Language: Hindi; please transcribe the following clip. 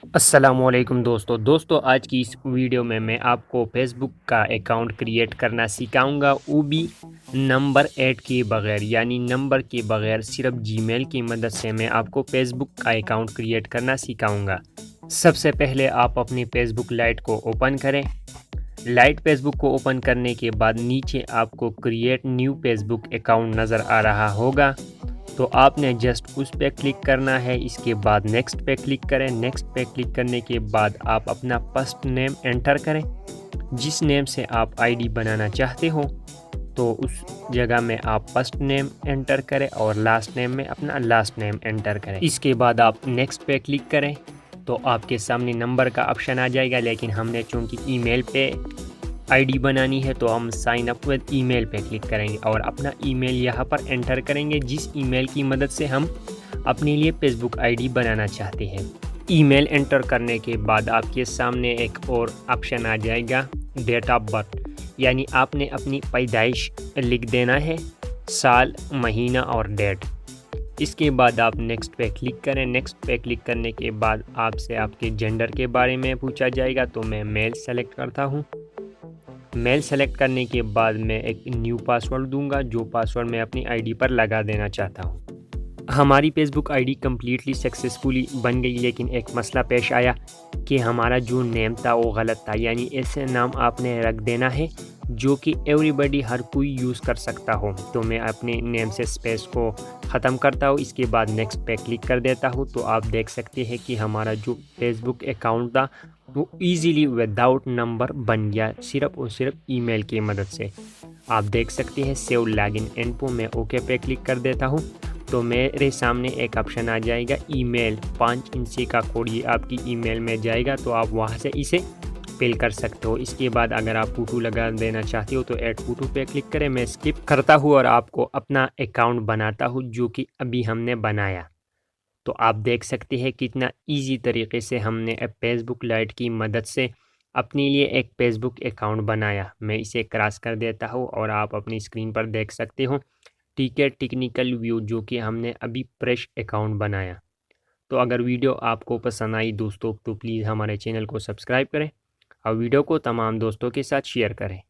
अस्सलामुअलैकुम दोस्तों आज की इस वीडियो में मैं आपको फेसबुक का अकाउंट क्रिएट करना सिखाऊंगा, वो भी नंबर ऐड किए बगैर, यानी नंबर के बगैर सिर्फ जीमेल की मदद से मैं आपको फेसबुक का अकाउंट क्रिएट करना सिखाऊंगा। सबसे पहले आप अपनी फेसबुक लाइट को ओपन करें। लाइट फेसबुक को ओपन करने के बाद नीचे आपको क्रिएट न्यू फेसबुक अकाउंट नज़र आ रहा होगा, तो आपने जस्ट उस पर क्लिक करना है। इसके बाद नेक्स्ट पे क्लिक करें। नेक्स्ट पे क्लिक करने के बाद आप अपना फर्स्ट नेम एंटर करें। जिस नेम से आप आईडी बनाना चाहते हो तो उस जगह में आप फर्स्ट नेम एंटर करें और लास्ट नेम में अपना लास्ट नेम एंटर करें। इसके बाद आप नेक्स्ट पे क्लिक करें तो आपके सामने नंबर का ऑप्शन आ जाएगा, लेकिन हमने चूँकि ईमेल पे आईडी बनानी है तो हम साइन अप विद ईमेल पे क्लिक करेंगे और अपना ईमेल यहाँ पर एंटर करेंगे, जिस ईमेल की मदद से हम अपने लिए फेसबुक आईडी बनाना चाहते हैं। ईमेल एंटर करने के बाद आपके सामने एक और ऑप्शन आ जाएगा, डेट ऑफ बर्थ, यानी आपने अपनी पैदाइश लिख देना है, साल, महीना और डेट। इसके बाद आप नेक्स्ट पे क्लिक करें। नेक्स्ट पे क्लिक करने के बाद आपसे आपके जेंडर के बारे में पूछा जाएगा, तो मैं मेल सेलेक्ट करता हूँ। मेल सेलेक्ट करने के बाद मैं एक न्यू पासवर्ड दूंगा, जो पासवर्ड मैं अपनी आईडी पर लगा देना चाहता हूँ। हमारी फेसबुक आईडी कम्प्लीटली सक्सेसफुली बन गई, लेकिन एक मसला पेश आया कि हमारा जो नेम था वो गलत था, यानी ऐसे नाम आपने रख देना है जो कि एवरीबॉडी, हर कोई यूज़ कर सकता हो। तो मैं अपने नेम से स्पेस को ख़त्म करता हूँ। इसके बाद नेक्स्ट पे क्लिक कर देता हूँ, तो आप देख सकते हैं कि हमारा जो फेसबुक अकाउंट था वो इजीली विदाउट नंबर बन गया, सिर्फ और सिर्फ ईमेल की मदद से। आप देख सकते हैं सेव लॉगिन इन्फो, मैं ओके पे क्लिक कर देता हूँ तो मेरे सामने एक ऑप्शन आ जाएगा ईमेल 5 इंची का कोड, ये आपकी ईमेल में जाएगा, तो आप वहाँ से इसे फिल कर सकते हो। इसके बाद अगर आप फोटो लगा देना चाहते हो तो ऐड फोटो पे क्लिक करें। मैं स्किप करता हूँ और आपको अपना अकाउंट बनाता हूँ जो कि अभी हमने बनाया। तो आप देख सकते हैं कितना इजी तरीके से हमने फेसबुक लाइट की मदद से अपने लिए एक फेसबुक अकाउंट बनाया। मैं इसे क्रॉस कर देता हूँ और आप अपनी स्क्रीन पर देख सकते हो ठीक है टेक्निकल व्यू, जो कि हमने अभी फ्रेश अकाउंट बनाया। तो अगर वीडियो आपको पसंद आई दोस्तों तो प्लीज़ हमारे चैनल को सब्सक्राइब करें और वीडियो को तमाम दोस्तों के साथ शेयर करें।